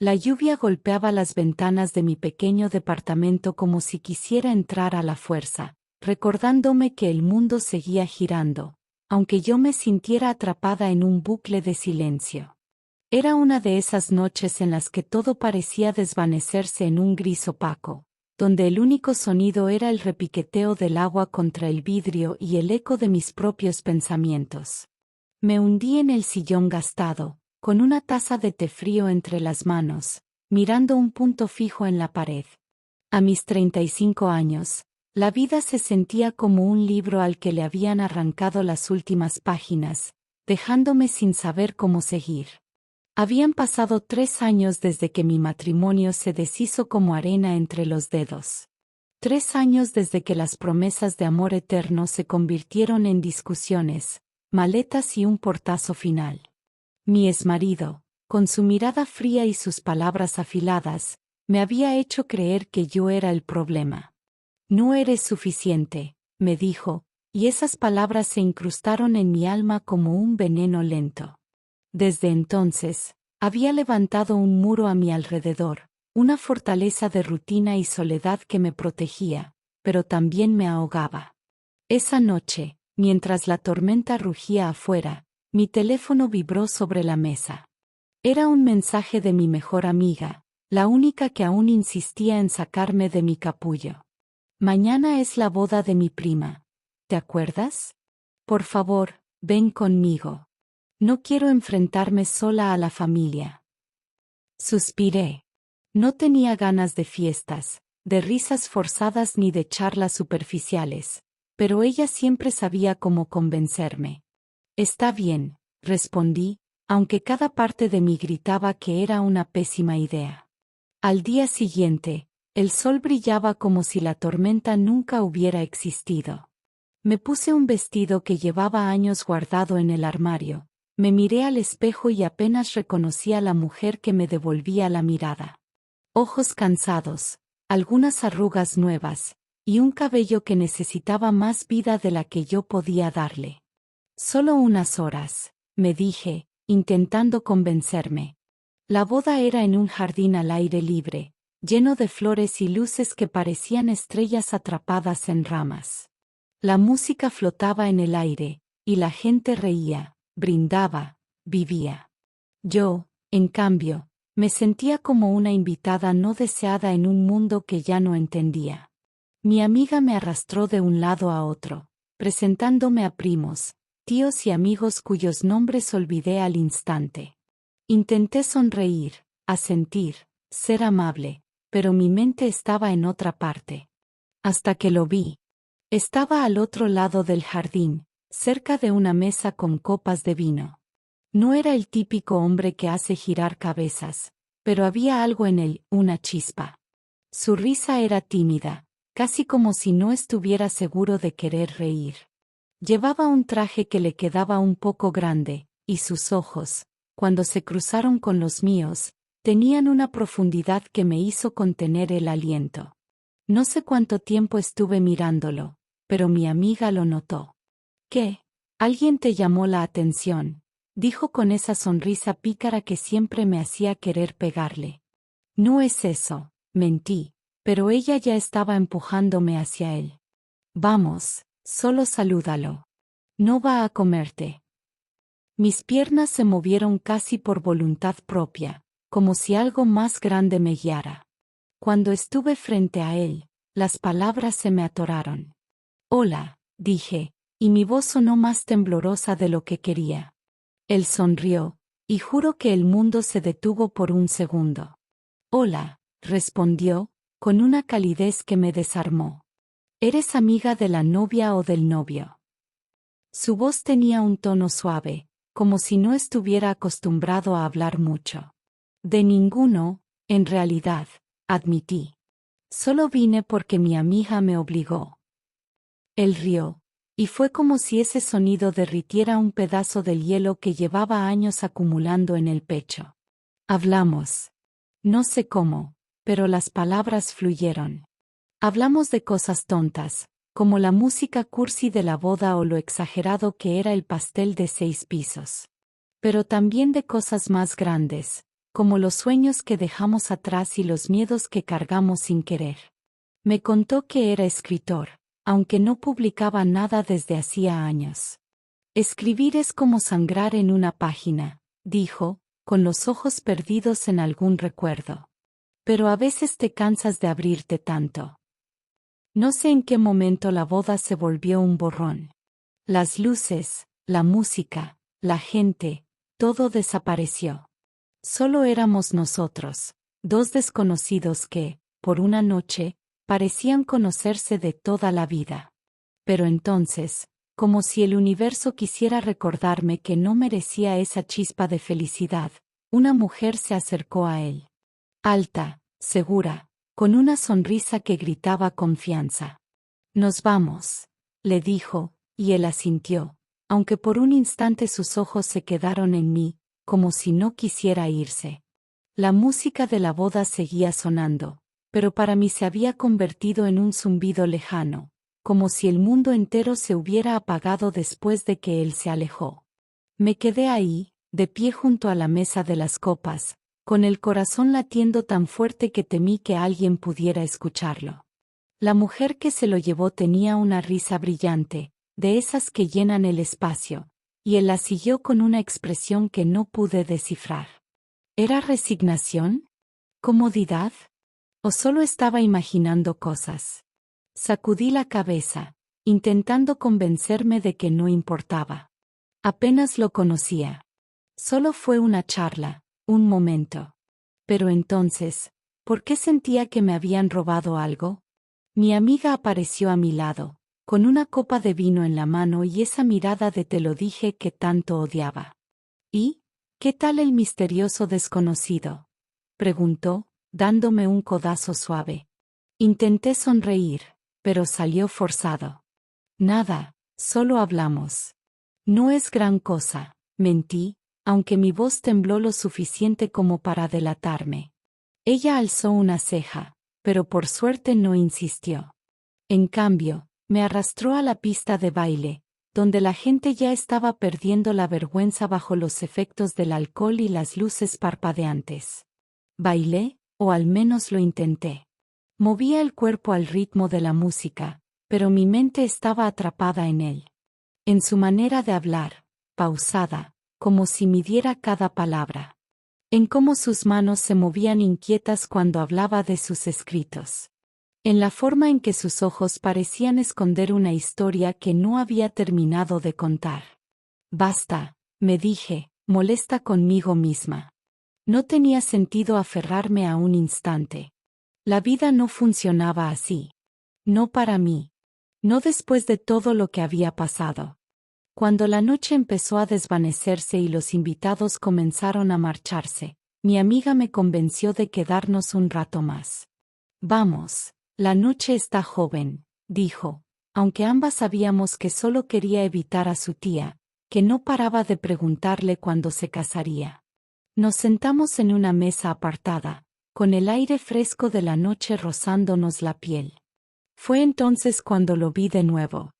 La lluvia golpeaba las ventanas de mi pequeño departamento como si quisiera entrar a la fuerza, recordándome que el mundo seguía girando, aunque yo me sintiera atrapada en un bucle de silencio. Era una de esas noches en las que todo parecía desvanecerse en un gris opaco, donde el único sonido era el repiqueteo del agua contra el vidrio y el eco de mis propios pensamientos. Me hundí en el sillón gastado, con una taza de té frío entre las manos, mirando un punto fijo en la pared. A mis 35 años, la vida se sentía como un libro al que le habían arrancado las últimas páginas, dejándome sin saber cómo seguir. Habían pasado 3 años desde que mi matrimonio se deshizo como arena entre los dedos. 3 años desde que las promesas de amor eterno se convirtieron en discusiones, maletas y un portazo final. Mi exmarido, con su mirada fría y sus palabras afiladas, me había hecho creer que yo era el problema. No eres suficiente, me dijo, y esas palabras se incrustaron en mi alma como un veneno lento. Desde entonces, había levantado un muro a mi alrededor, una fortaleza de rutina y soledad que me protegía, pero también me ahogaba. Esa noche, mientras la tormenta rugía afuera, mi teléfono vibró sobre la mesa. Era un mensaje de mi mejor amiga, la única que aún insistía en sacarme de mi capullo. Mañana es la boda de mi prima. ¿Te acuerdas? Por favor, ven conmigo. No quiero enfrentarme sola a la familia. Suspiré. No tenía ganas de fiestas, de risas forzadas ni de charlas superficiales, pero ella siempre sabía cómo convencerme. Está bien, respondí, aunque cada parte de mí gritaba que era una pésima idea. Al día siguiente, el sol brillaba como si la tormenta nunca hubiera existido. Me puse un vestido que llevaba años guardado en el armario, me miré al espejo y apenas reconocí a la mujer que me devolvía la mirada. Ojos cansados, algunas arrugas nuevas, y un cabello que necesitaba más vida de la que yo podía darle. Solo unas horas, me dije, intentando convencerme. La boda era en un jardín al aire libre, lleno de flores y luces que parecían estrellas atrapadas en ramas. La música flotaba en el aire, y la gente reía, brindaba, vivía. Yo, en cambio, me sentía como una invitada no deseada en un mundo que ya no entendía. Mi amiga me arrastró de un lado a otro, presentándome a primos, tíos y amigos cuyos nombres olvidé al instante. Intenté sonreír, asentir, ser amable, pero mi mente estaba en otra parte. Hasta que lo vi. Estaba al otro lado del jardín, cerca de una mesa con copas de vino. No era el típico hombre que hace girar cabezas, pero había algo en él, una chispa. Su risa era tímida, casi como si no estuviera seguro de querer reír. Llevaba un traje que le quedaba un poco grande, y sus ojos, cuando se cruzaron con los míos, tenían una profundidad que me hizo contener el aliento. No sé cuánto tiempo estuve mirándolo, pero mi amiga lo notó. ¿Qué? ¿Alguien te llamó la atención?, dijo con esa sonrisa pícara que siempre me hacía querer pegarle. No es eso, mentí, pero ella ya estaba empujándome hacia él. Vamos, solo salúdalo. No va a comerte. Mis piernas se movieron casi por voluntad propia, como si algo más grande me guiara. Cuando estuve frente a él, las palabras se me atoraron. Hola, dije, y mi voz sonó más temblorosa de lo que quería. Él sonrió, y juro que el mundo se detuvo por un segundo. Hola, respondió, con una calidez que me desarmó. ¿Eres amiga de la novia o del novio? Su voz tenía un tono suave, como si no estuviera acostumbrado a hablar mucho. De ninguno, en realidad, admití. Solo vine porque mi amiga me obligó. Él rió, y fue como si ese sonido derritiera un pedazo del hielo que llevaba años acumulando en el pecho. Hablamos. No sé cómo, pero las palabras fluyeron. Hablamos de cosas tontas, como la música cursi de la boda o lo exagerado que era el pastel de 6 pisos. Pero también de cosas más grandes, como los sueños que dejamos atrás y los miedos que cargamos sin querer. Me contó que era escritor, aunque no publicaba nada desde hacía años. Escribir es como sangrar en una página, dijo, con los ojos perdidos en algún recuerdo. Pero a veces te cansas de abrirte tanto. No sé en qué momento la boda se volvió un borrón. Las luces, la música, la gente, todo desapareció. Solo éramos nosotros, dos desconocidos que, por una noche, parecían conocerse de toda la vida. Pero entonces, como si el universo quisiera recordarme que no merecía esa chispa de felicidad, una mujer se acercó a él. Alta, segura, con una sonrisa que gritaba confianza. Nos vamos, le dijo, y él asintió, aunque por un instante sus ojos se quedaron en mí, como si no quisiera irse. La música de la boda seguía sonando, pero para mí se había convertido en un zumbido lejano, como si el mundo entero se hubiera apagado después de que él se alejó. Me quedé ahí, de pie junto a la mesa de las copas, con el corazón latiendo tan fuerte que temí que alguien pudiera escucharlo. La mujer que se lo llevó tenía una risa brillante, de esas que llenan el espacio, y él la siguió con una expresión que no pude descifrar. ¿Era resignación? ¿Comodidad? ¿O solo estaba imaginando cosas? Sacudí la cabeza, intentando convencerme de que no importaba. Apenas lo conocía. Solo fue una charla, un momento. Pero entonces, ¿por qué sentía que me habían robado algo? Mi amiga apareció a mi lado, con una copa de vino en la mano y esa mirada de te lo dije que tanto odiaba. ¿Y qué tal el misterioso desconocido?, preguntó, dándome un codazo suave. Intenté sonreír, pero salió forzado. Nada, solo hablamos. No es gran cosa, mentí, aunque mi voz tembló lo suficiente como para delatarme. Ella alzó una ceja, pero por suerte no insistió. En cambio, me arrastró a la pista de baile, donde la gente ya estaba perdiendo la vergüenza bajo los efectos del alcohol y las luces parpadeantes. Bailé, o al menos lo intenté. Movía el cuerpo al ritmo de la música, pero mi mente estaba atrapada en él. En su manera de hablar, pausada, como si midiera cada palabra. En cómo sus manos se movían inquietas cuando hablaba de sus escritos. En la forma en que sus ojos parecían esconder una historia que no había terminado de contar. Basta, me dije, molesta conmigo misma. No tenía sentido aferrarme a un instante. La vida no funcionaba así. No para mí. No después de todo lo que había pasado. Cuando la noche empezó a desvanecerse y los invitados comenzaron a marcharse, mi amiga me convenció de quedarnos un rato más. Vamos, la noche está joven, dijo, aunque ambas sabíamos que solo quería evitar a su tía, que no paraba de preguntarle cuándo se casaría. Nos sentamos en una mesa apartada, con el aire fresco de la noche rozándonos la piel. Fue entonces cuando lo vi de nuevo.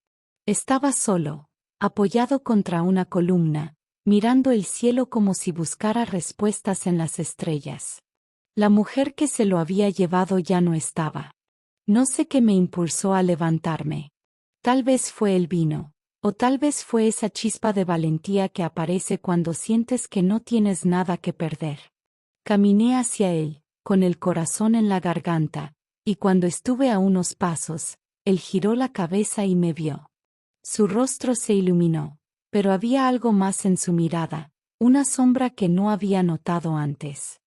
Estaba solo, apoyado contra una columna, mirando el cielo como si buscara respuestas en las estrellas. La mujer que se lo había llevado ya no estaba. No sé qué me impulsó a levantarme. Tal vez fue el vino, o tal vez fue esa chispa de valentía que aparece cuando sientes que no tienes nada que perder. Caminé hacia él, con el corazón en la garganta, y cuando estuve a unos pasos, él giró la cabeza y me vio. Su rostro se iluminó, pero había algo más en su mirada, una sombra que no había notado antes.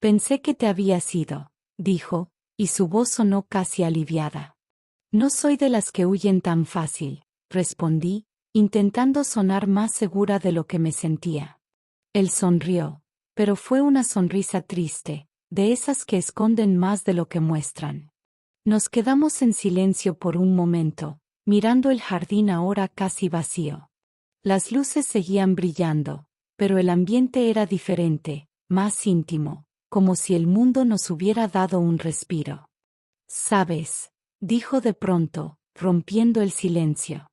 Pensé que te habías ido, dijo, y su voz sonó casi aliviada. No soy de las que huyen tan fácil, respondí, intentando sonar más segura de lo que me sentía. Él sonrió, pero fue una sonrisa triste, de esas que esconden más de lo que muestran. Nos quedamos en silencio por un momento, mirando el jardín ahora casi vacío. Las luces seguían brillando, pero el ambiente era diferente, más íntimo, como si el mundo nos hubiera dado un respiro. ¿Sabes?, dijo de pronto, rompiendo el silencio.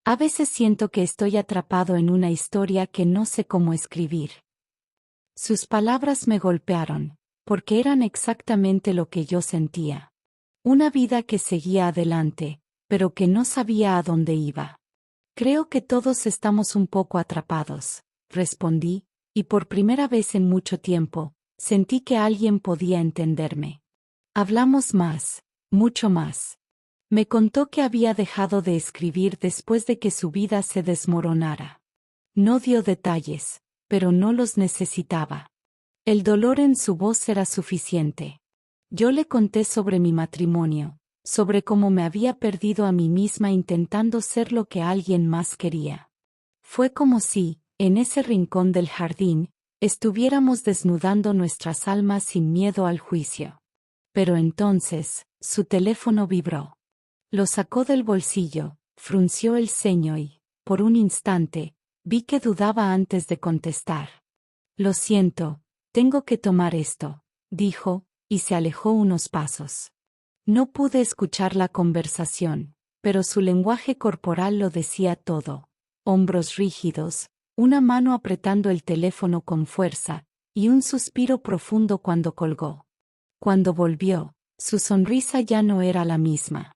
A veces siento que estoy atrapado en una historia que no sé cómo escribir. Sus palabras me golpearon, porque eran exactamente lo que yo sentía. Una vida que seguía adelante, pero que no sabía a dónde iba. Creo que todos estamos un poco atrapados, respondí, y por primera vez en mucho tiempo, sentí que alguien podía entenderme. Hablamos más, mucho más. Me contó que había dejado de escribir después de que su vida se desmoronara. No dio detalles, pero no los necesitaba. El dolor en su voz era suficiente. Yo le conté sobre mi matrimonio, sobre cómo me había perdido a mí misma intentando ser lo que alguien más quería. Fue como si, en ese rincón del jardín, estuviéramos desnudando nuestras almas sin miedo al juicio. Pero entonces, su teléfono vibró. Lo sacó del bolsillo, frunció el ceño y, por un instante, vi que dudaba antes de contestar. Lo siento, tengo que tomar esto, dijo, y se alejó unos pasos. No pude escuchar la conversación, pero su lenguaje corporal lo decía todo. Hombros rígidos, una mano apretando el teléfono con fuerza, y un suspiro profundo cuando colgó. Cuando volvió, su sonrisa ya no era la misma.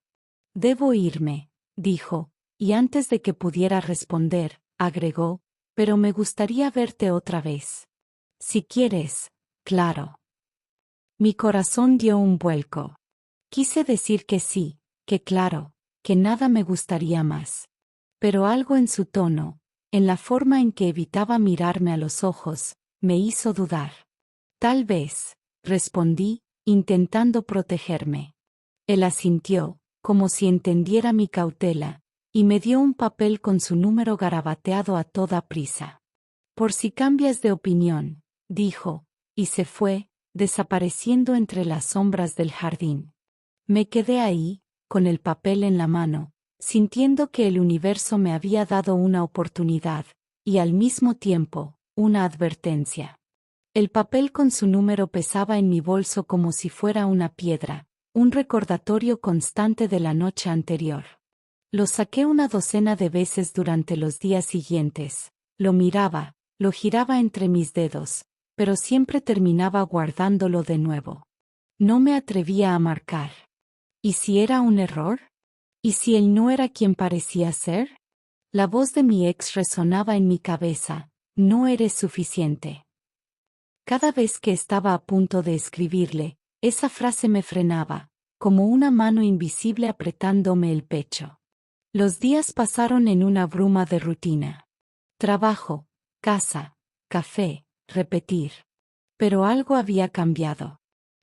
Debo irme, dijo, y antes de que pudiera responder, agregó, pero me gustaría verte otra vez. Si quieres, claro. Mi corazón dio un vuelco. Quise decir que sí, que claro, que nada me gustaría más. Pero algo en su tono, en la forma en que evitaba mirarme a los ojos, me hizo dudar. Tal vez, respondí, intentando protegerme. Él asintió, como si entendiera mi cautela, y me dio un papel con su número garabateado a toda prisa. Por si cambias de opinión, dijo, y se fue, desapareciendo entre las sombras del jardín. Me quedé ahí, con el papel en la mano, sintiendo que el universo me había dado una oportunidad, y al mismo tiempo, una advertencia. El papel con su número pesaba en mi bolso como si fuera una piedra, un recordatorio constante de la noche anterior. Lo saqué una docena de veces durante los días siguientes, lo miraba, lo giraba entre mis dedos, pero siempre terminaba guardándolo de nuevo. No me atrevía a marcar. ¿Y si era un error? ¿Y si él no era quien parecía ser? La voz de mi ex resonaba en mi cabeza, no eres suficiente. Cada vez que estaba a punto de escribirle, esa frase me frenaba, como una mano invisible apretándome el pecho. Los días pasaron en una bruma de rutina. Trabajo, casa, café, repetir. Pero algo había cambiado.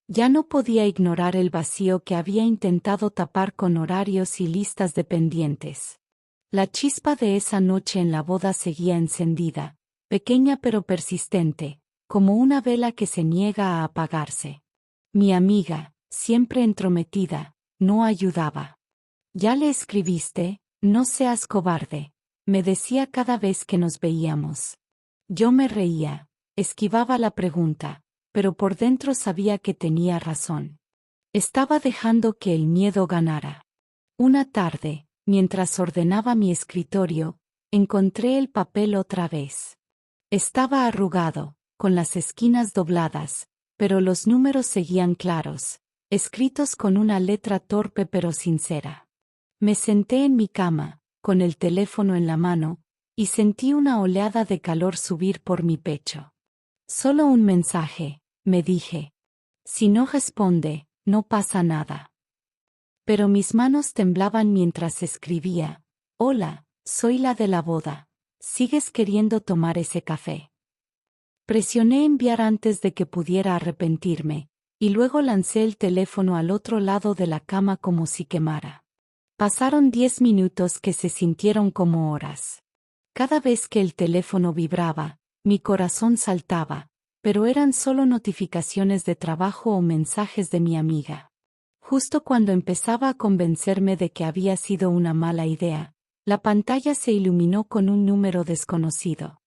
Ya no podía ignorar el vacío que había intentado tapar con horarios y listas de pendientes. La chispa de esa noche en la boda seguía encendida, pequeña pero persistente, como una vela que se niega a apagarse. Mi amiga, siempre entrometida, no ayudaba. «¿Ya le escribiste? No seas cobarde», me decía cada vez que nos veíamos. Yo me reía, esquivaba la pregunta, pero por dentro sabía que tenía razón. Estaba dejando que el miedo ganara. Una tarde, mientras ordenaba mi escritorio, encontré el papel otra vez. Estaba arrugado, con las esquinas dobladas, pero los números seguían claros, escritos con una letra torpe pero sincera. Me senté en mi cama, con el teléfono en la mano, y sentí una oleada de calor subir por mi pecho. Solo un mensaje, me dije. Si no responde, no pasa nada. Pero mis manos temblaban mientras escribía. Hola, soy la de la boda. ¿Sigues queriendo tomar ese café? Presioné enviar antes de que pudiera arrepentirme, y luego lancé el teléfono al otro lado de la cama como si quemara. Pasaron 10 minutos que se sintieron como horas. Cada vez que el teléfono vibraba, mi corazón saltaba, pero eran solo notificaciones de trabajo o mensajes de mi amiga. Justo cuando empezaba a convencerme de que había sido una mala idea, la pantalla se iluminó con un número desconocido.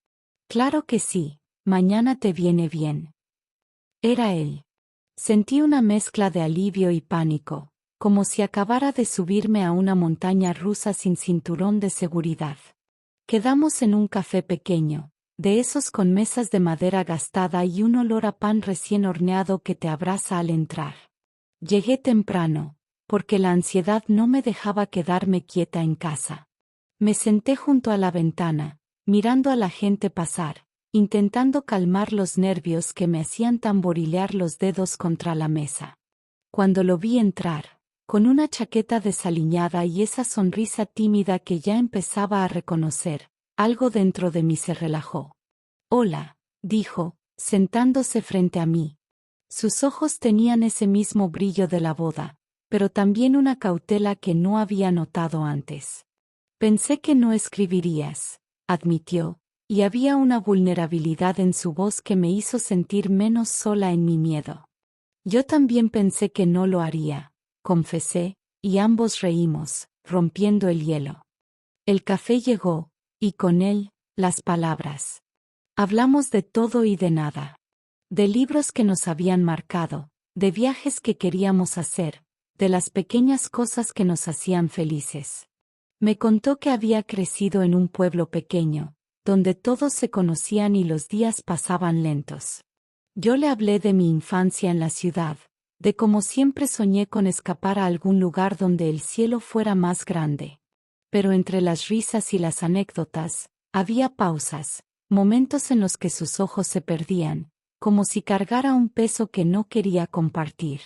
Claro que sí, mañana te viene bien. Era él. Sentí una mezcla de alivio y pánico, como si acabara de subirme a una montaña rusa sin cinturón de seguridad. Quedamos en un café pequeño, de esos con mesas de madera gastada y un olor a pan recién horneado que te abraza al entrar. Llegué temprano, porque la ansiedad no me dejaba quedarme quieta en casa. Me senté junto a la ventana, mirando a la gente pasar, intentando calmar los nervios que me hacían tamborilear los dedos contra la mesa. Cuando lo vi entrar, con una chaqueta desaliñada y esa sonrisa tímida que ya empezaba a reconocer, algo dentro de mí se relajó. «Hola», dijo, sentándose frente a mí. Sus ojos tenían ese mismo brillo de la boda, pero también una cautela que no había notado antes. «Pensé que no escribirías», admitió, y había una vulnerabilidad en su voz que me hizo sentir menos sola en mi miedo. «Yo también pensé que no lo haría», confesé, y ambos reímos, rompiendo el hielo. El café llegó, y con él, las palabras. Hablamos de todo y de nada. De libros que nos habían marcado, de viajes que queríamos hacer, de las pequeñas cosas que nos hacían felices. Me contó que había crecido en un pueblo pequeño, donde todos se conocían y los días pasaban lentos. Yo le hablé de mi infancia en la ciudad, de cómo siempre soñé con escapar a algún lugar donde el cielo fuera más grande. Pero entre las risas y las anécdotas, había pausas, momentos en los que sus ojos se perdían, como si cargara un peso que no quería compartir.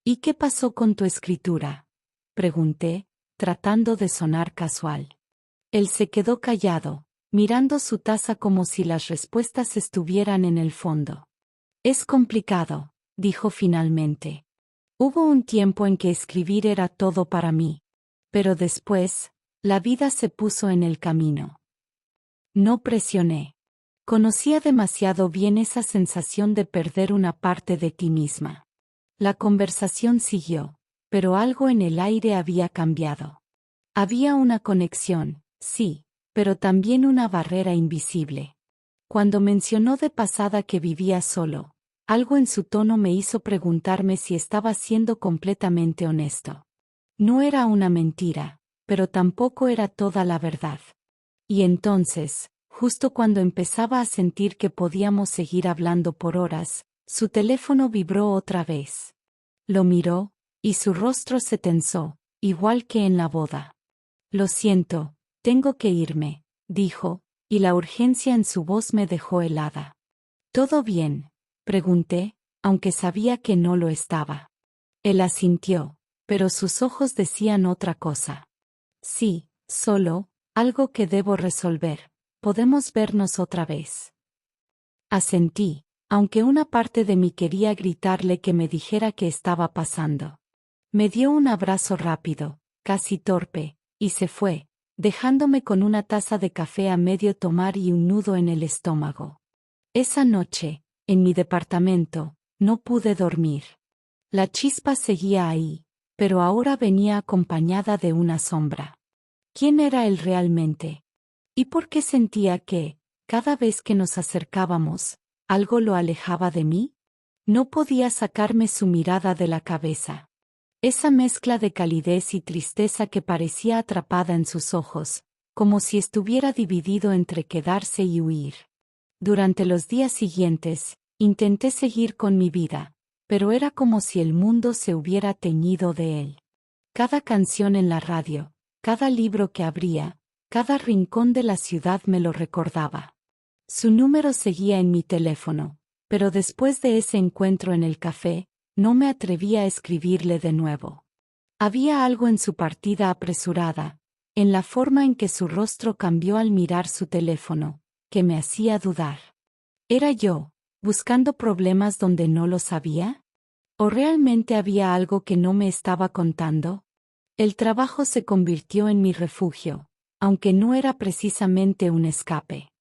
«¿Y qué pasó con tu escritura?», pregunté, tratando de sonar casual. Él se quedó callado, mirando su taza como si las respuestas estuvieran en el fondo. «Es complicado», dijo finalmente. «Hubo un tiempo en que escribir era todo para mí. Pero después, la vida se puso en el camino. No presioné. Conocía demasiado bien esa sensación de perder una parte de ti misma». La conversación siguió, pero algo en el aire había cambiado. Había una conexión, sí, pero también una barrera invisible. Cuando mencionó de pasada que vivía solo, algo en su tono me hizo preguntarme si estaba siendo completamente honesto. No era una mentira, pero tampoco era toda la verdad. Y entonces, justo cuando empezaba a sentir que podíamos seguir hablando por horas, su teléfono vibró otra vez. Lo miró, y su rostro se tensó, igual que en la boda. «Lo siento, tengo que irme», dijo, y la urgencia en su voz me dejó helada. «¿Todo bien?», pregunté, aunque sabía que no lo estaba. Él asintió, pero sus ojos decían otra cosa. «Sí, solo, algo que debo resolver. ¿Podemos vernos otra vez?». Asentí, aunque una parte de mí quería gritarle que me dijera qué estaba pasando. Me dio un abrazo rápido, casi torpe, y se fue, dejándome con una taza de café a medio tomar y un nudo en el estómago. Esa noche, en mi departamento, no pude dormir. La chispa seguía ahí, pero ahora venía acompañada de una sombra. ¿Quién era él realmente? ¿Y por qué sentía que, cada vez que nos acercábamos, algo lo alejaba de mí? No podía sacarme su mirada de la cabeza. Esa mezcla de calidez y tristeza que parecía atrapada en sus ojos, como si estuviera dividido entre quedarse y huir. Durante los días siguientes, intenté seguir con mi vida, pero era como si el mundo se hubiera teñido de él. Cada canción en la radio, cada libro que abría, cada rincón de la ciudad me lo recordaba. Su número seguía en mi teléfono, pero después de ese encuentro en el café, no me atrevía a escribirle de nuevo. Había algo en su partida apresurada, en la forma en que su rostro cambió al mirar su teléfono, que me hacía dudar. ¿Era yo, buscando problemas donde no lo sabía? ¿O realmente había algo que no me estaba contando? El trabajo se convirtió en mi refugio, aunque no era precisamente un escape.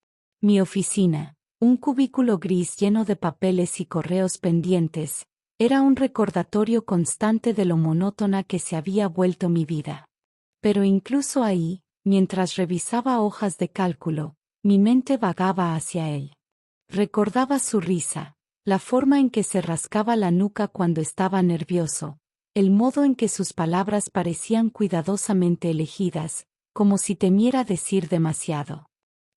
Mi oficina, un cubículo gris lleno de papeles y correos pendientes, era un recordatorio constante de lo monótona que se había vuelto mi vida. Pero incluso ahí, mientras revisaba hojas de cálculo, mi mente vagaba hacia él. Recordaba su risa, la forma en que se rascaba la nuca cuando estaba nervioso, el modo en que sus palabras parecían cuidadosamente elegidas, como si temiera decir demasiado.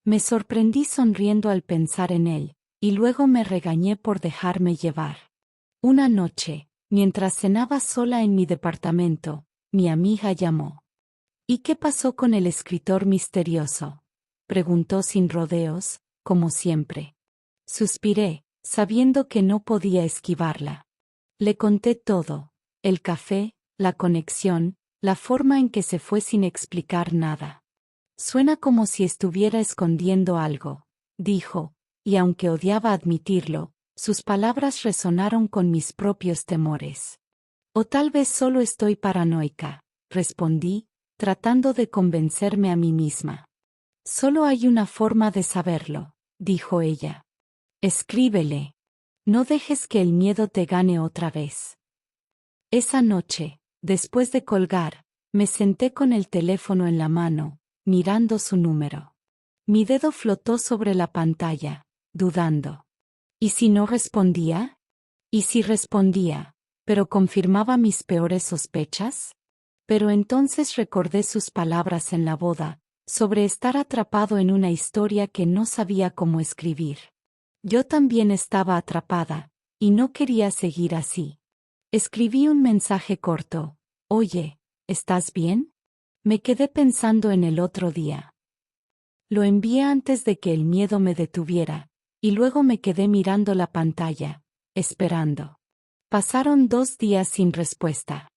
Me sorprendí sonriendo al pensar en él, y luego me regañé por dejarme llevar. Una noche, mientras cenaba sola en mi departamento, mi amiga llamó. ¿Y qué pasó con el escritor misterioso?, preguntó sin rodeos, como siempre. Suspiré, sabiendo que no podía esquivarla. Le conté todo: el café, la conexión, la forma en que se fue sin explicar nada. Suena como si estuviera escondiendo algo, dijo, y aunque odiaba admitirlo, sus palabras resonaron con mis propios temores. O tal vez solo estoy paranoica, respondí, tratando de convencerme a mí misma. Solo hay una forma de saberlo, dijo ella. Escríbele. No dejes que el miedo te gane otra vez. Esa noche, después de colgar, me senté con el teléfono en la mano, mirando su número. Mi dedo flotó sobre la pantalla, dudando. ¿Y si no respondía? ¿Y si respondía, pero confirmaba mis peores sospechas? Pero entonces recordé sus palabras en la boda, sobre estar atrapado en una historia que no sabía cómo escribir. Yo también estaba atrapada, y no quería seguir así. Escribí un mensaje corto: Oye, ¿estás bien? Me quedé pensando en el otro día. Lo envié antes de que el miedo me detuviera, y luego me quedé mirando la pantalla, esperando. Pasaron 2 días sin respuesta.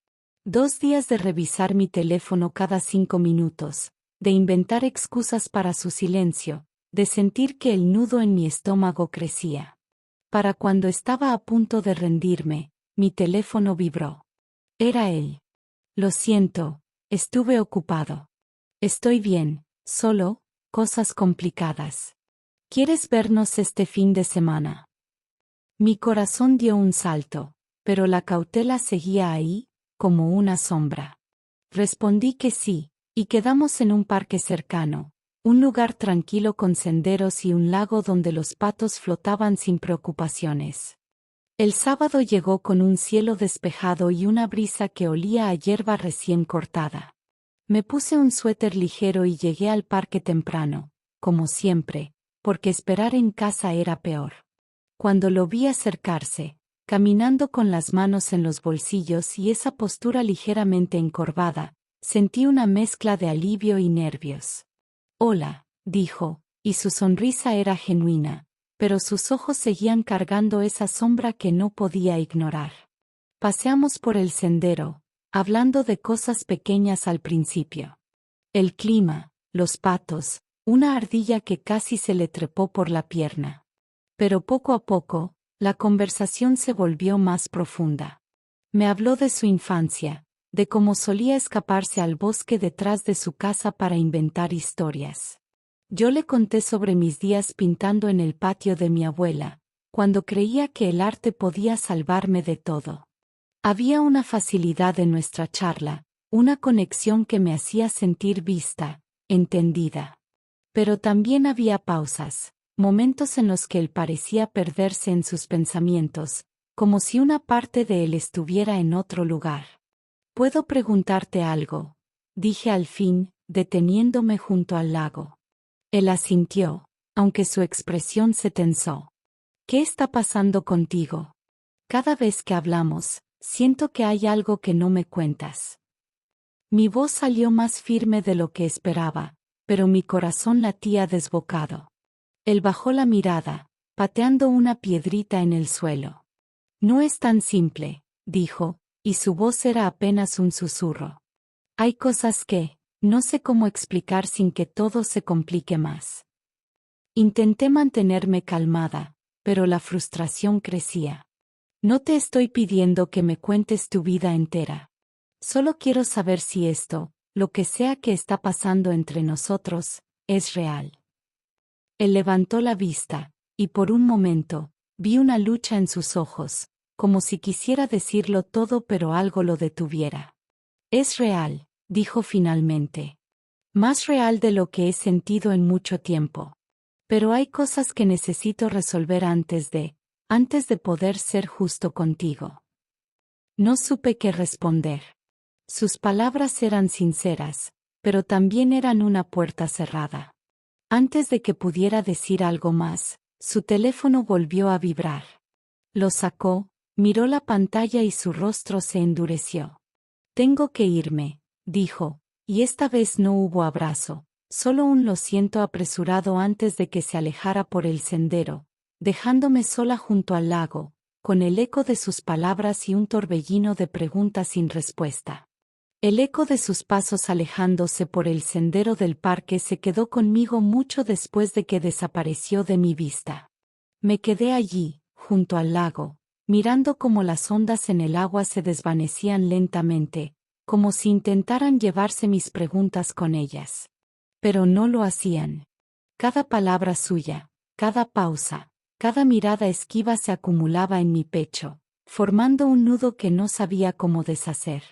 2 días de revisar mi teléfono cada 5 minutos, de inventar excusas para su silencio, de sentir que el nudo en mi estómago crecía. Para cuando estaba a punto de rendirme, mi teléfono vibró. Era él. Lo siento, estuve ocupado. Estoy bien, solo cosas complicadas. ¿Quieres vernos este fin de semana? Mi corazón dio un salto, pero la cautela seguía ahí, como una sombra. Respondí que sí, y quedamos en un parque cercano, un lugar tranquilo con senderos y un lago donde los patos flotaban sin preocupaciones. El sábado llegó con un cielo despejado y una brisa que olía a hierba recién cortada. Me puse un suéter ligero y llegué al parque temprano, como siempre, porque esperar en casa era peor. Cuando lo vi acercarse, caminando con las manos en los bolsillos y esa postura ligeramente encorvada, sentí una mezcla de alivio y nervios. Hola, dijo, y su sonrisa era genuina, pero sus ojos seguían cargando esa sombra que no podía ignorar. Paseamos por el sendero, hablando de cosas pequeñas al principio. El clima, los patos, una ardilla que casi se le trepó por la pierna. Pero poco a poco, la conversación se volvió más profunda. Me habló de su infancia, de cómo solía escaparse al bosque detrás de su casa para inventar historias. Yo le conté sobre mis días pintando en el patio de mi abuela, cuando creía que el arte podía salvarme de todo. Había una facilidad en nuestra charla, una conexión que me hacía sentir vista, entendida. Pero también había pausas, momentos en los que él parecía perderse en sus pensamientos, como si una parte de él estuviera en otro lugar. ¿Puedo preguntarte algo?, dije al fin, deteniéndome junto al lago. Él asintió, aunque su expresión se tensó. ¿Qué está pasando contigo? Cada vez que hablamos, siento que hay algo que no me cuentas. Mi voz salió más firme de lo que esperaba, pero mi corazón latía desbocado. Él bajó la mirada, pateando una piedrita en el suelo. No es tan simple, dijo, y su voz era apenas un susurro. Hay cosas que no sé cómo explicar sin que todo se complique más. Intenté mantenerme calmada, pero la frustración crecía. No te estoy pidiendo que me cuentes tu vida entera. Solo quiero saber si esto, lo que sea que está pasando entre nosotros, es real. Él levantó la vista, y por un momento, vi una lucha en sus ojos, como si quisiera decirlo todo pero algo lo detuviera. Es real, dijo finalmente. Más real de lo que he sentido en mucho tiempo. Pero hay cosas que necesito resolver antes de poder ser justo contigo. No supe qué responder. Sus palabras eran sinceras, pero también eran una puerta cerrada. Antes de que pudiera decir algo más, su teléfono volvió a vibrar. Lo sacó, miró la pantalla y su rostro se endureció. Tengo que irme, dijo, y esta vez no hubo abrazo, solo un lo siento apresurado antes de que se alejara por el sendero, dejándome sola junto al lago, con el eco de sus palabras y un torbellino de preguntas sin respuesta. El eco de sus pasos alejándose por el sendero del parque se quedó conmigo mucho después de que desapareció de mi vista. Me quedé allí, junto al lago, mirando cómo las ondas en el agua se desvanecían lentamente, como si intentaran llevarse mis preguntas con ellas. Pero no lo hacían. Cada palabra suya, cada pausa, cada mirada esquiva se acumulaba en mi pecho, formando un nudo que no sabía cómo deshacer.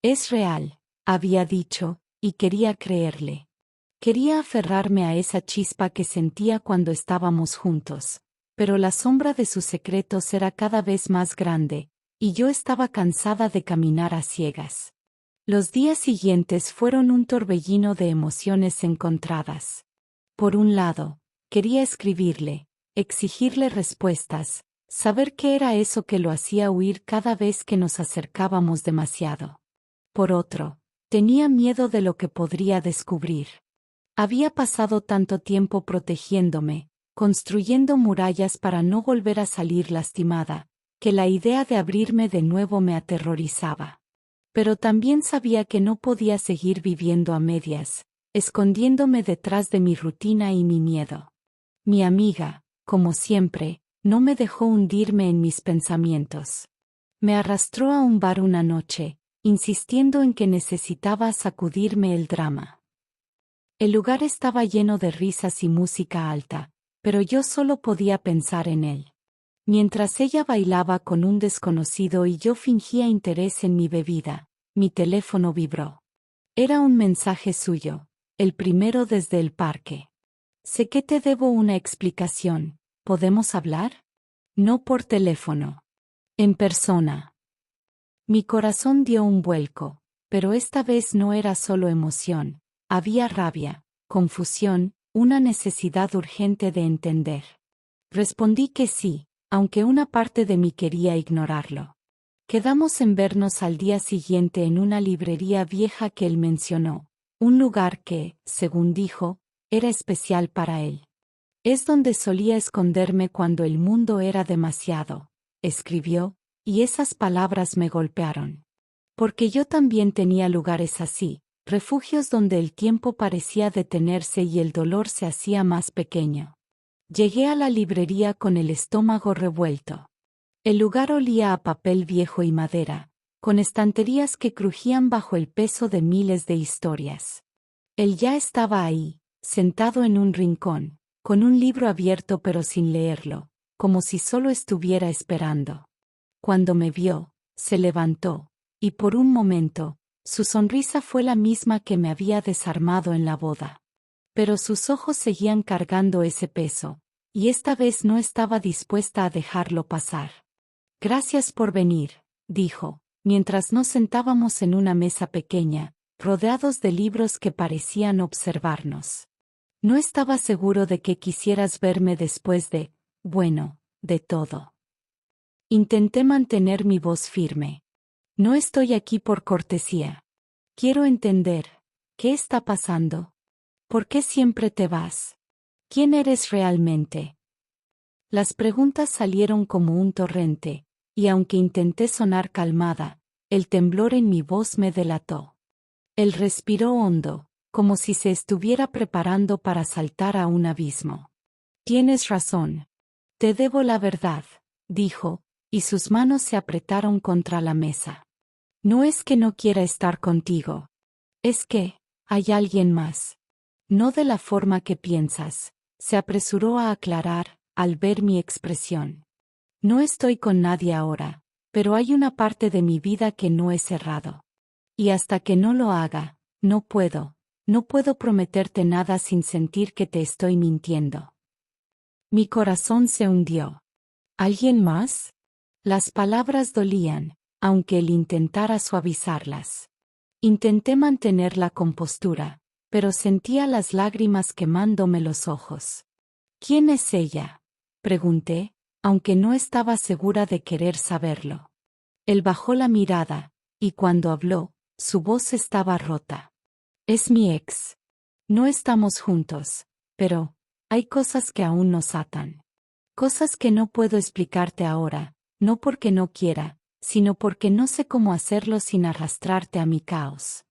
Es real, había dicho, y quería creerle. Quería aferrarme a esa chispa que sentía cuando estábamos juntos, pero la sombra de sus secretos era cada vez más grande, y yo estaba cansada de caminar a ciegas. Los días siguientes fueron un torbellino de emociones encontradas. Por un lado, quería escribirle, exigirle respuestas, saber qué era eso que lo hacía huir cada vez que nos acercábamos demasiado. Por otro, tenía miedo de lo que podría descubrir. Había pasado tanto tiempo protegiéndome, construyendo murallas para no volver a salir lastimada, que la idea de abrirme de nuevo me aterrorizaba. Pero también sabía que no podía seguir viviendo a medias, escondiéndome detrás de mi rutina y mi miedo. Mi amiga, como siempre, no me dejó hundirme en mis pensamientos. Me arrastró a un bar una noche, insistiendo en que necesitaba sacudirme el drama. El lugar estaba lleno de risas y música alta, pero yo solo podía pensar en él. Mientras ella bailaba con un desconocido y yo fingía interés en mi bebida, mi teléfono vibró. Era un mensaje suyo, el primero desde el parque. Sé que te debo una explicación, ¿podemos hablar? No por teléfono. En persona. Mi corazón dio un vuelco, pero esta vez no era solo emoción, había rabia, confusión, una necesidad urgente de entender. Respondí que sí, aunque una parte de mí quería ignorarlo. Quedamos en vernos al día siguiente en una librería vieja que él mencionó, un lugar que, según dijo, era especial para él. Es donde solía esconderme cuando el mundo era demasiado, escribió, y esas palabras me golpearon. Porque yo también tenía lugares así, refugios donde el tiempo parecía detenerse y el dolor se hacía más pequeño. Llegué a la librería con el estómago revuelto. El lugar olía a papel viejo y madera, con estanterías que crujían bajo el peso de miles de historias. Él ya estaba ahí, sentado en un rincón, con un libro abierto pero sin leerlo, como si solo estuviera esperando. Cuando me vio, se levantó, y por un momento, su sonrisa fue la misma que me había desarmado en la boda. Pero sus ojos seguían cargando ese peso, y esta vez no estaba dispuesta a dejarlo pasar. Gracias por venir, dijo, mientras nos sentábamos en una mesa pequeña, rodeados de libros que parecían observarnos. No estaba seguro de que quisieras verme después de todo. Intenté mantener mi voz firme. No estoy aquí por cortesía. Quiero entender, ¿qué está pasando? ¿Por qué siempre te vas? ¿Quién eres realmente? Las preguntas salieron como un torrente, y aunque intenté sonar calmada, el temblor en mi voz me delató. Él respiró hondo, como si se estuviera preparando para saltar a un abismo. Tienes razón. Te debo la verdad, dijo, y sus manos se apretaron contra la mesa. No es que no quiera estar contigo. Es que, hay alguien más. No de la forma que piensas, se apresuró a aclarar, al ver mi expresión. No estoy con nadie ahora, pero hay una parte de mi vida que no he cerrado. Y hasta que no lo haga, no puedo prometerte nada sin sentir que te estoy mintiendo. Mi corazón se hundió. ¿Alguien más? Las palabras dolían, aunque él intentara suavizarlas. Intenté mantener la compostura, pero sentía las lágrimas quemándome los ojos. ¿Quién es ella?, pregunté, aunque no estaba segura de querer saberlo. Él bajó la mirada, y cuando habló, su voz estaba rota. Es mi ex. No estamos juntos, pero hay cosas que aún nos atan. Cosas que no puedo explicarte ahora, no porque no quiera, sino porque no sé cómo hacerlo sin arrastrarte a mi caos.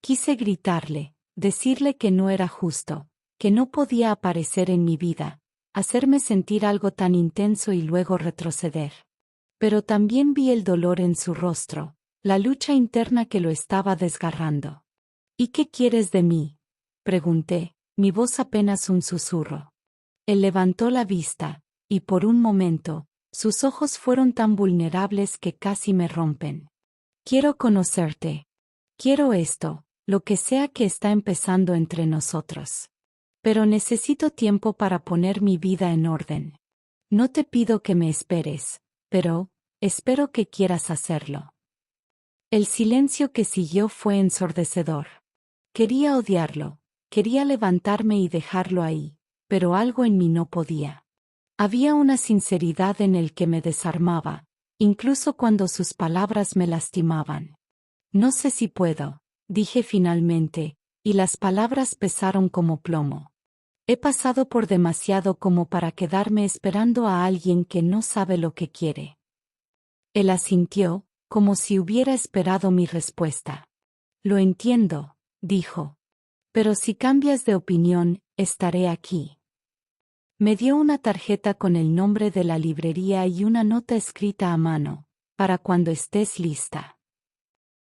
Quise gritarle, decirle que no era justo, que no podía aparecer en mi vida, hacerme sentir algo tan intenso y luego retroceder. Pero también vi el dolor en su rostro, la lucha interna que lo estaba desgarrando. ¿Y qué quieres de mí?, pregunté, mi voz apenas un susurro. Él levantó la vista, y por un momento, sus ojos fueron tan vulnerables que casi me rompen. Quiero conocerte. Quiero esto, lo que sea que está empezando entre nosotros. Pero necesito tiempo para poner mi vida en orden. No te pido que me esperes, pero espero que quieras hacerlo. El silencio que siguió fue ensordecedor. Quería odiarlo, quería levantarme y dejarlo ahí, pero algo en mí no podía. Había una sinceridad en él que me desarmaba, incluso cuando sus palabras me lastimaban. No sé si puedo, dije finalmente, y las palabras pesaron como plomo. He pasado por demasiado como para quedarme esperando a alguien que no sabe lo que quiere. Él asintió, como si hubiera esperado mi respuesta. Lo entiendo, dijo. Pero si cambias de opinión, estaré aquí. Me dio una tarjeta con el nombre de la librería y una nota escrita a mano, para cuando estés lista.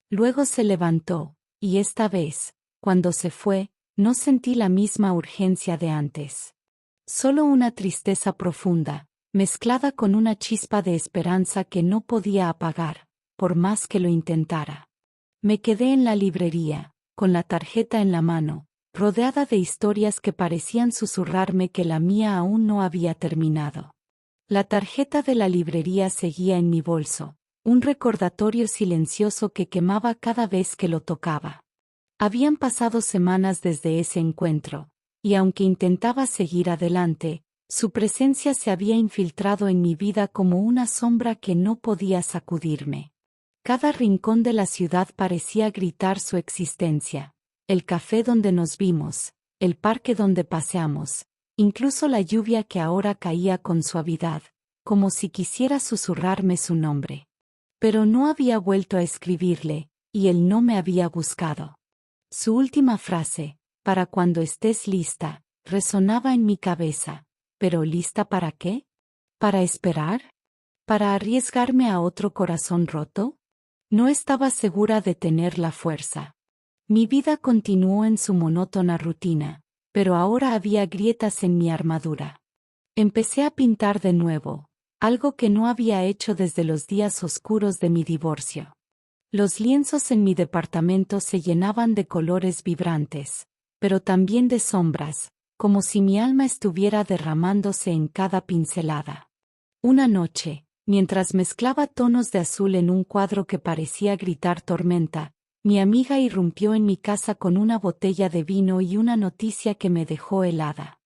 Luego se levantó, y esta vez, cuando se fue, no sentí la misma urgencia de antes. Solo una tristeza profunda, mezclada con una chispa de esperanza que no podía apagar, por más que lo intentara. Me quedé en la librería, con la tarjeta en la mano, rodeada de historias que parecían susurrarme que la mía aún no había terminado. La tarjeta de la librería seguía en mi bolso, un recordatorio silencioso que quemaba cada vez que lo tocaba. Habían pasado semanas desde ese encuentro, y aunque intentaba seguir adelante, su presencia se había infiltrado en mi vida como una sombra que no podía sacudirme. Cada rincón de la ciudad parecía gritar su existencia. El café donde nos vimos, el parque donde paseamos, incluso la lluvia que ahora caía con suavidad, como si quisiera susurrarme su nombre. Pero no había vuelto a escribirle, y él no me había buscado. Su última frase, para cuando estés lista, resonaba en mi cabeza. ¿Pero lista para qué? ¿Para esperar? ¿Para arriesgarme a otro corazón roto? No estaba segura de tener la fuerza. Mi vida continuó en su monótona rutina, pero ahora había grietas en mi armadura. Empecé a pintar de nuevo, algo que no había hecho desde los días oscuros de mi divorcio. Los lienzos en mi departamento se llenaban de colores vibrantes, pero también de sombras, como si mi alma estuviera derramándose en cada pincelada. Una noche, mientras mezclaba tonos de azul en un cuadro que parecía gritar tormenta, mi amiga irrumpió en mi casa con una botella de vino y una noticia que me dejó helada.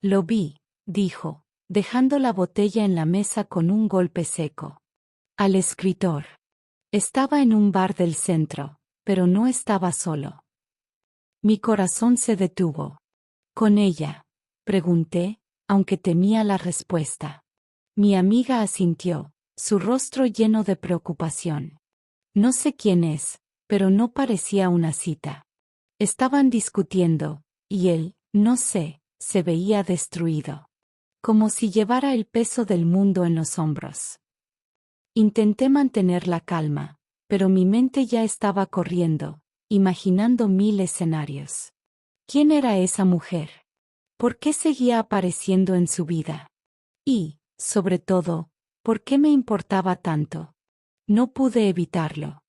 Lo vi, dijo, dejando la botella en la mesa con un golpe seco. Al escritor. Estaba en un bar del centro, pero no estaba solo. Mi corazón se detuvo. ¿Con ella?, pregunté, aunque temía la respuesta. Mi amiga asintió, su rostro lleno de preocupación. No sé quién es, pero no parecía una cita. Estaban discutiendo, y él, no sé, se veía destruido. Como si llevara el peso del mundo en los hombros. Intenté mantener la calma, pero mi mente ya estaba corriendo, imaginando 1000 escenarios. ¿Quién era esa mujer? ¿Por qué seguía apareciendo en su vida? Y, sobre todo, ¿por qué me importaba tanto? No pude evitarlo.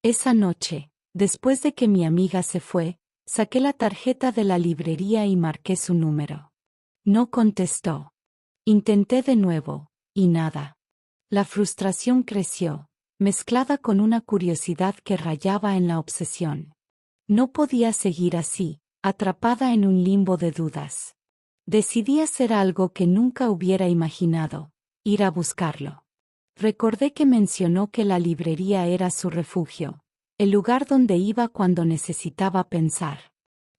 Esa noche, después de que mi amiga se fue, saqué la tarjeta de la librería y marqué su número. No contestó. Intenté de nuevo, y nada. La frustración creció, mezclada con una curiosidad que rayaba en la obsesión. No podía seguir así, atrapada en un limbo de dudas. Decidí hacer algo que nunca hubiera imaginado, ir a buscarlo. Recordé que mencionó que la librería era su refugio, el lugar donde iba cuando necesitaba pensar.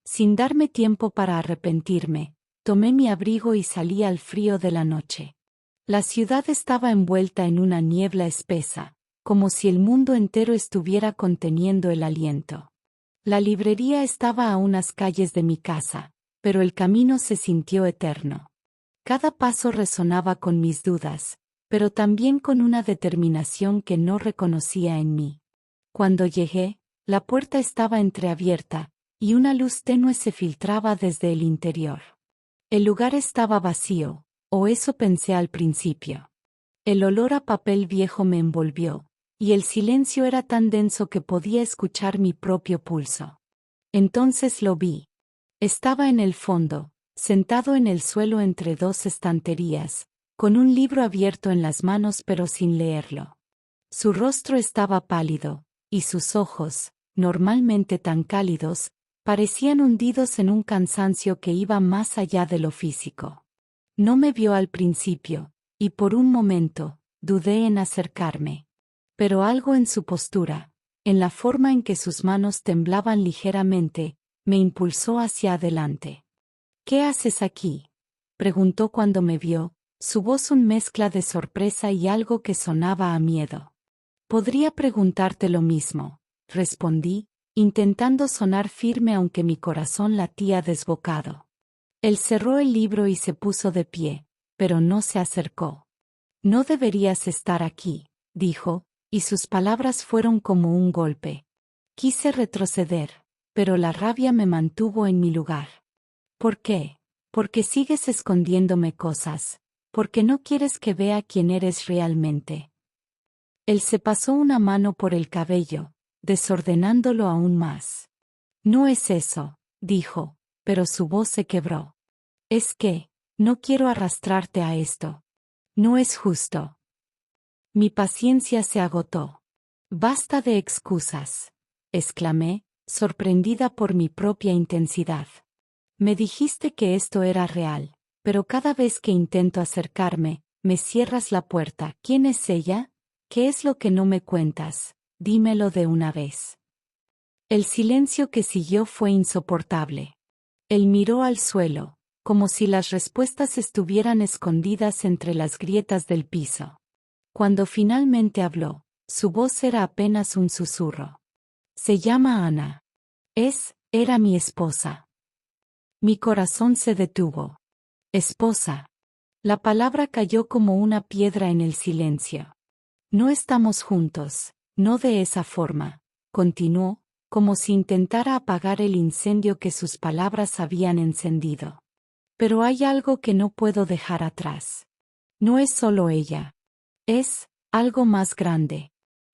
Sin darme tiempo para arrepentirme, tomé mi abrigo y salí al frío de la noche. La ciudad estaba envuelta en una niebla espesa, como si el mundo entero estuviera conteniendo el aliento. La librería estaba a unas calles de mi casa, pero el camino se sintió eterno. Cada paso resonaba con mis dudas, pero también con una determinación que no reconocía en mí. Cuando llegué, la puerta estaba entreabierta, y una luz tenue se filtraba desde el interior. El lugar estaba vacío, o eso pensé al principio. El olor a papel viejo me envolvió, y el silencio era tan denso que podía escuchar mi propio pulso. Entonces lo vi. Estaba en el fondo, sentado en el suelo entre dos estanterías, con un libro abierto en las manos pero sin leerlo. Su rostro estaba pálido, y sus ojos, normalmente tan cálidos, parecían hundidos en un cansancio que iba más allá de lo físico. No me vio al principio, y por un momento, dudé en acercarme. Pero algo en su postura, en la forma en que sus manos temblaban ligeramente, me impulsó hacia adelante. «¿Qué haces aquí?», preguntó cuando me vio, su voz una mezcla de sorpresa y algo que sonaba a miedo. «Podría preguntarte lo mismo», respondí, intentando sonar firme aunque mi corazón latía desbocado. Él cerró el libro y se puso de pie, pero no se acercó. «No deberías estar aquí», dijo, y sus palabras fueron como un golpe. Quise retroceder, pero la rabia me mantuvo en mi lugar. «¿Por qué? Porque sigues escondiéndome cosas, porque no quieres que vea quién eres realmente». Él se pasó una mano por el cabello, desordenándolo aún más. «No es eso», dijo, pero su voz se quebró. «Es que, no quiero arrastrarte a esto. No es justo». Mi paciencia se agotó. «Basta de excusas», exclamé, sorprendida por mi propia intensidad. «Me dijiste que esto era real, pero cada vez que intento acercarme, me cierras la puerta». «¿Quién es ella? ¿Qué es lo que no me cuentas? Dímelo de una vez». El silencio que siguió fue insoportable. Él miró al suelo, como si las respuestas estuvieran escondidas entre las grietas del piso. Cuando finalmente habló, su voz era apenas un susurro. «Se llama Ana. Era mi esposa». Mi corazón se detuvo. «Esposa». La palabra cayó como una piedra en el silencio. «No estamos juntos, no de esa forma», continuó, como si intentara apagar el incendio que sus palabras habían encendido. «Pero hay algo que no puedo dejar atrás. No es solo ella. Es algo más grande.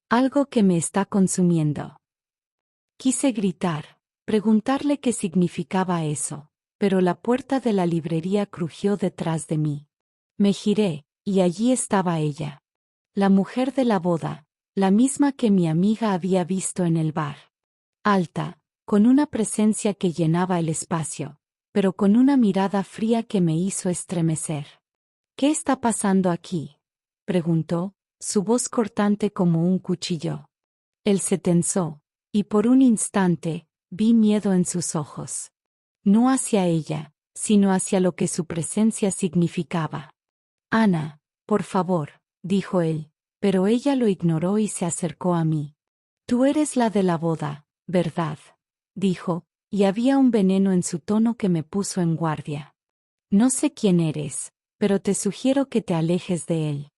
Algo que me está consumiendo». Quise gritar, preguntarle qué significaba eso, pero la puerta de la librería crujió detrás de mí. Me giré, y allí estaba ella. La mujer de la boda, la misma que mi amiga había visto en el bar. Alta, con una presencia que llenaba el espacio, pero con una mirada fría que me hizo estremecer. «¿Qué está pasando aquí?», preguntó, su voz cortante como un cuchillo. Él se tensó, y por un instante, vi miedo en sus ojos. No hacia ella, sino hacia lo que su presencia significaba. «Ana, por favor», dijo él, pero ella lo ignoró y se acercó a mí. «Tú eres la de la boda, ¿verdad?», dijo, y había un veneno en su tono que me puso en guardia. «No sé quién eres, pero te sugiero que te alejes de él.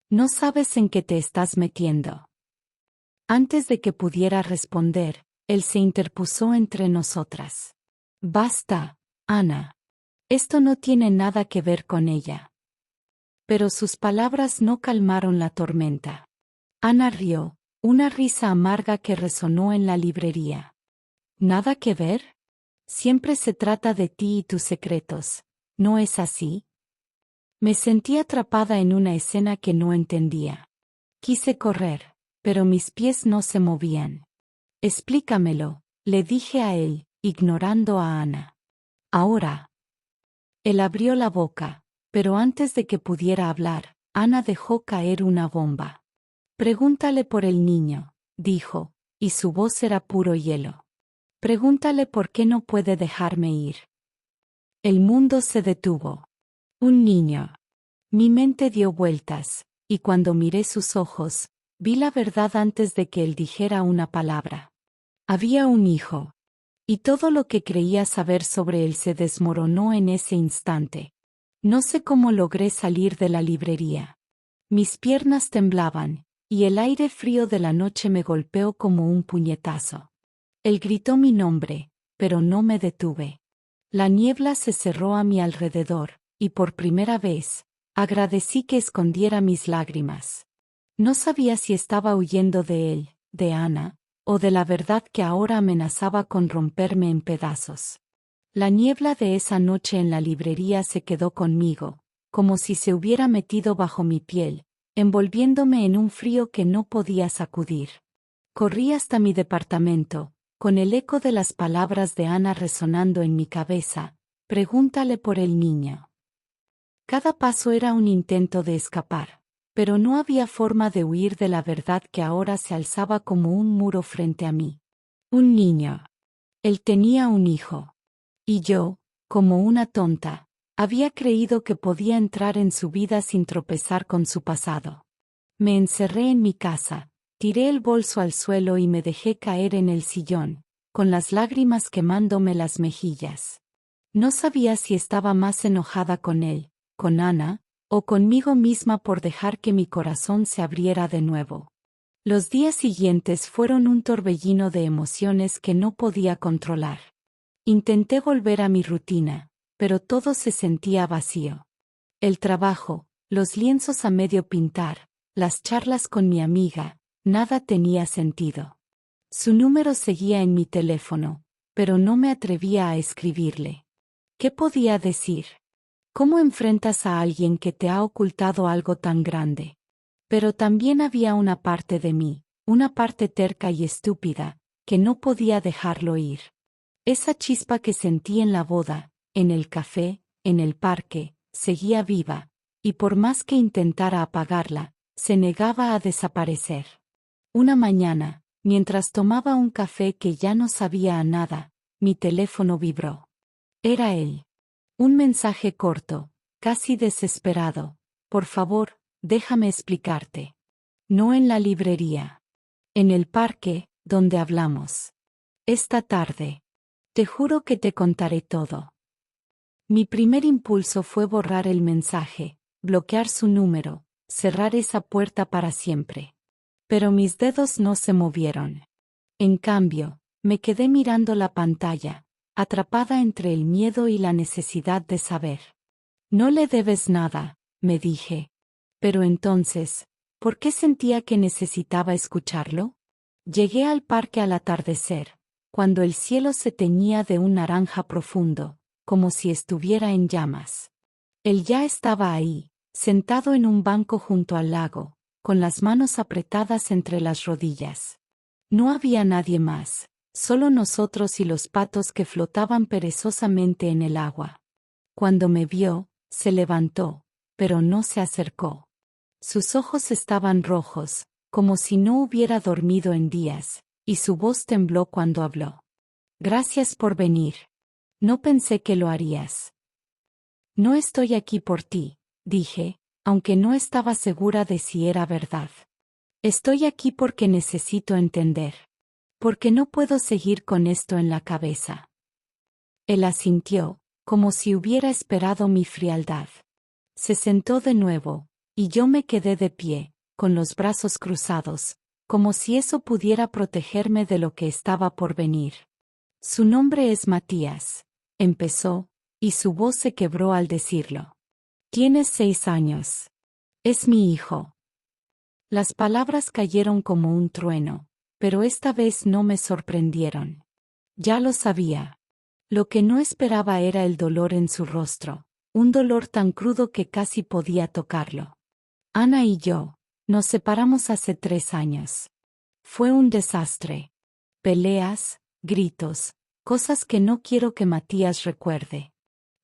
No sabes en qué te estás metiendo». Antes de que pudiera responder, él se interpuso entre nosotras. «Basta, Ana. Esto no tiene nada que ver con ella». Pero sus palabras no calmaron la tormenta. Ana rió, una risa amarga que resonó en la librería. «¿Nada que ver? Siempre se trata de ti y tus secretos, ¿no es así?». Me sentí atrapada en una escena que no entendía. Quise correr, pero mis pies no se movían. «Explícamelo», le dije a él, ignorando a Ana. Ahora. Él abrió la boca, pero antes de que pudiera hablar, Ana dejó caer una bomba. Pregúntale por el niño, dijo, y su voz era puro hielo. Pregúntale por qué no puede dejarme ir. El mundo se detuvo. Un niño. Mi mente dio vueltas, y cuando miré sus ojos, vi la verdad antes de que él dijera una palabra. Había un hijo. Y todo lo que creía saber sobre él se desmoronó en ese instante. No sé cómo logré salir de la librería. Mis piernas temblaban, y el aire frío de la noche me golpeó como un puñetazo. Él gritó mi nombre, pero no me detuve. La niebla se cerró a mi alrededor, y por primera vez, agradecí que escondiera mis lágrimas. No sabía si estaba huyendo de él, de Ana, o de la verdad que ahora amenazaba con romperme en pedazos. La niebla de esa noche en la librería se quedó conmigo, como si se hubiera metido bajo mi piel, envolviéndome en un frío que no podía sacudir. Corrí hasta mi departamento, con el eco de las palabras de Ana resonando en mi cabeza. Pregúntale por el niño. Cada paso era un intento de escapar, pero no había forma de huir de la verdad que ahora se alzaba como un muro frente a mí. Un niño. Él tenía un hijo. Y yo, como una tonta, había creído que podía entrar en su vida sin tropezar con su pasado. Me encerré en mi casa, tiré el bolso al suelo y me dejé caer en el sillón, con las lágrimas quemándome las mejillas. No sabía si estaba más enojada con él, con Ana, o conmigo misma por dejar que mi corazón se abriera de nuevo. Los días siguientes fueron un torbellino de emociones que no podía controlar. Intenté volver a mi rutina, pero todo se sentía vacío. El trabajo, los lienzos a medio pintar, las charlas con mi amiga, nada tenía sentido. Su número seguía en mi teléfono, pero no me atrevía a escribirle. ¿Qué podía decir? ¿Cómo enfrentas a alguien que te ha ocultado algo tan grande? Pero también había una parte de mí, una parte terca y estúpida, que no podía dejarlo ir. Esa chispa que sentí en la boda, en el café, en el parque, seguía viva, y por más que intentara apagarla, se negaba a desaparecer. Una mañana, mientras tomaba un café que ya no sabía a nada, mi teléfono vibró. Era él. Un mensaje corto, casi desesperado. Por favor, déjame explicarte. No en la librería. En el parque, donde hablamos. Esta tarde. Te juro que te contaré todo. Mi primer impulso fue borrar el mensaje, bloquear su número, cerrar esa puerta para siempre. Pero mis dedos no se movieron. En cambio, me quedé mirando la pantalla, atrapada entre el miedo y la necesidad de saber. No le debes nada, me dije. Pero entonces, ¿por qué sentía que necesitaba escucharlo? Llegué al parque al atardecer, cuando el cielo se teñía de un naranja profundo, como si estuviera en llamas. Él ya estaba ahí, sentado en un banco junto al lago, con las manos apretadas entre las rodillas. No había nadie más, solo nosotros y los patos que flotaban perezosamente en el agua. Cuando me vio, se levantó, pero no se acercó. Sus ojos estaban rojos, como si no hubiera dormido en días, y su voz tembló cuando habló. Gracias por venir. No pensé que lo harías. No estoy aquí por ti, dije, aunque no estaba segura de si era verdad. Estoy aquí porque necesito entender. Porque no puedo seguir con esto en la cabeza. Él asintió, como si hubiera esperado mi frialdad. Se sentó de nuevo, y yo me quedé de pie, con los brazos cruzados, como si eso pudiera protegerme de lo que estaba por venir. Su nombre es Matías, empezó, y su voz se quebró al decirlo. Tienes 6 años. Es mi hijo. Las palabras cayeron como un trueno, pero esta vez no me sorprendieron. Ya lo sabía. Lo que no esperaba era el dolor en su rostro, un dolor tan crudo que casi podía tocarlo. Ana y yo nos separamos hace 3 años. Fue un desastre. Peleas, gritos, cosas que no quiero que Matías recuerde.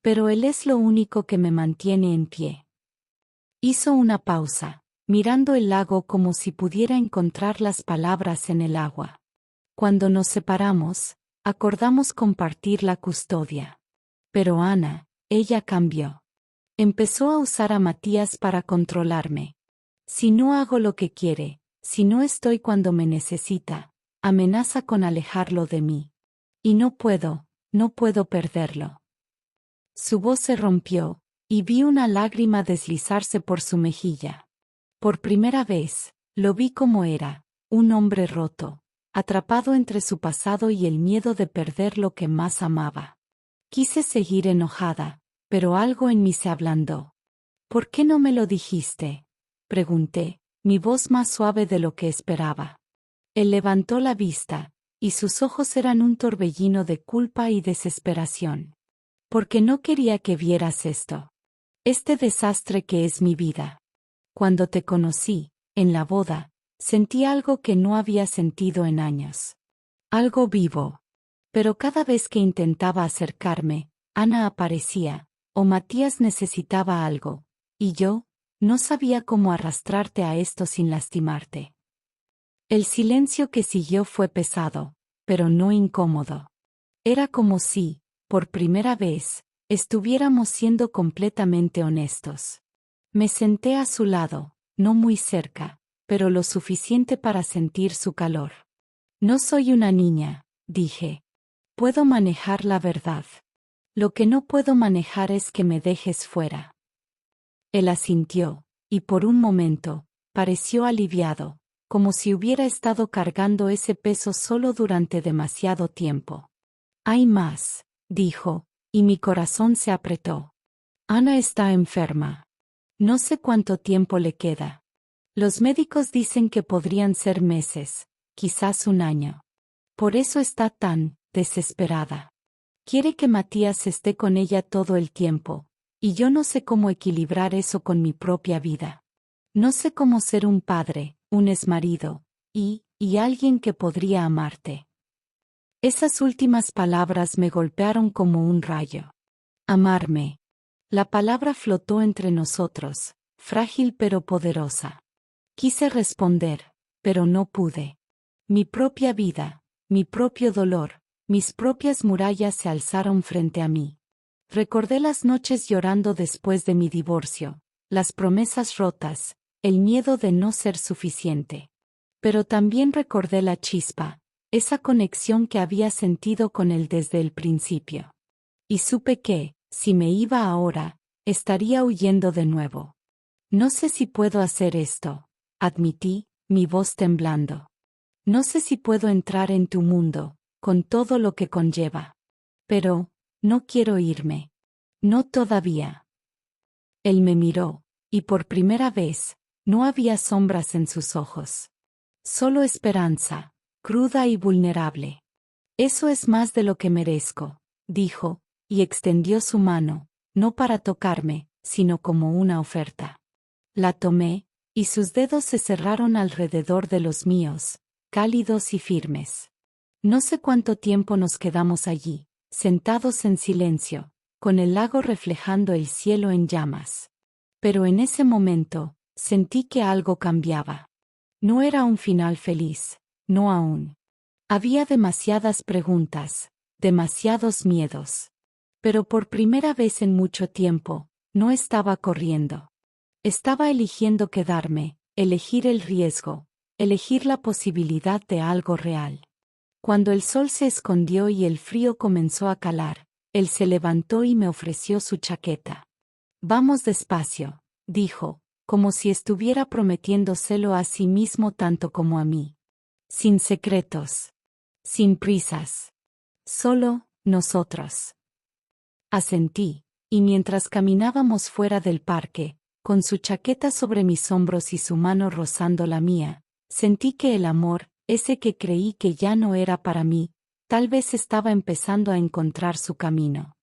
Pero él es lo único que me mantiene en pie. Hizo una pausa, mirando el lago como si pudiera encontrar las palabras en el agua. Cuando nos separamos, acordamos compartir la custodia. Pero Ana, ella cambió. Empezó a usar a Matías para controlarme. Si no hago lo que quiere, si no estoy cuando me necesita, amenaza con alejarlo de mí. Y no puedo perderlo. Su voz se rompió, y vi una lágrima deslizarse por su mejilla. Por primera vez, lo vi como era, un hombre roto, atrapado entre su pasado y el miedo de perder lo que más amaba. Quise seguir enojada, pero algo en mí se ablandó. ¿Por qué no me lo dijiste?, pregunté, mi voz más suave de lo que esperaba. Él levantó la vista, y sus ojos eran un torbellino de culpa y desesperación. Porque no quería que vieras esto. Este desastre que es mi vida. Cuando te conocí, en la boda, sentí algo que no había sentido en años. Algo vivo. Pero cada vez que intentaba acercarme, Ana aparecía, o Matías necesitaba algo, y yo, no sabía cómo arrastrarte a esto sin lastimarte. El silencio que siguió fue pesado, pero no incómodo. Era como si, por primera vez, estuviéramos siendo completamente honestos. Me senté a su lado, no muy cerca, pero lo suficiente para sentir su calor. No soy una niña, dije. Puedo manejar la verdad. Lo que no puedo manejar es que me dejes fuera. Él asintió, y por un momento, pareció aliviado, como si hubiera estado cargando ese peso solo durante demasiado tiempo. Hay más, dijo, y mi corazón se apretó. Ana está enferma. No sé cuánto tiempo le queda. Los médicos dicen que podrían ser meses, quizás un año. Por eso está tan desesperada. Quiere que Matías esté con ella todo el tiempo, y yo no sé cómo equilibrar eso con mi propia vida. No sé cómo ser un padre, un exmarido, y alguien que podría amarte. Esas últimas palabras me golpearon como un rayo. Amarme. La palabra flotó entre nosotros, frágil pero poderosa. Quise responder, pero no pude. Mi propia vida, mi propio dolor, mis propias murallas se alzaron frente a mí. Recordé las noches llorando después de mi divorcio, las promesas rotas, el miedo de no ser suficiente. Pero también recordé la chispa, esa conexión que había sentido con él desde el principio. Y supe que, si me iba ahora, estaría huyendo de nuevo. No sé si puedo hacer esto, admití, mi voz temblando. No sé si puedo entrar en tu mundo, con todo lo que conlleva. Pero, no quiero irme. No todavía. Él me miró, y por primera vez, no había sombras en sus ojos. Solo esperanza, cruda y vulnerable. Eso es más de lo que merezco, dijo, y extendió su mano, no para tocarme, sino como una oferta. La tomé, y sus dedos se cerraron alrededor de los míos, cálidos y firmes. No sé cuánto tiempo nos quedamos allí, sentados en silencio, con el lago reflejando el cielo en llamas. Pero en ese momento, sentí que algo cambiaba. No era un final feliz, no aún. Había demasiadas preguntas, demasiados miedos. Pero por primera vez en mucho tiempo, no estaba corriendo. Estaba eligiendo quedarme, elegir el riesgo, elegir la posibilidad de algo real. Cuando el sol se escondió y el frío comenzó a calar, él se levantó y me ofreció su chaqueta. Vamos despacio, dijo, como si estuviera prometiéndoselo a sí mismo tanto como a mí. Sin secretos. Sin prisas. Solo, nosotros. Asentí, y mientras caminábamos fuera del parque, con su chaqueta sobre mis hombros y su mano rozando la mía, sentí que el amor, ese que creí que ya no era para mí, tal vez estaba empezando a encontrar su camino.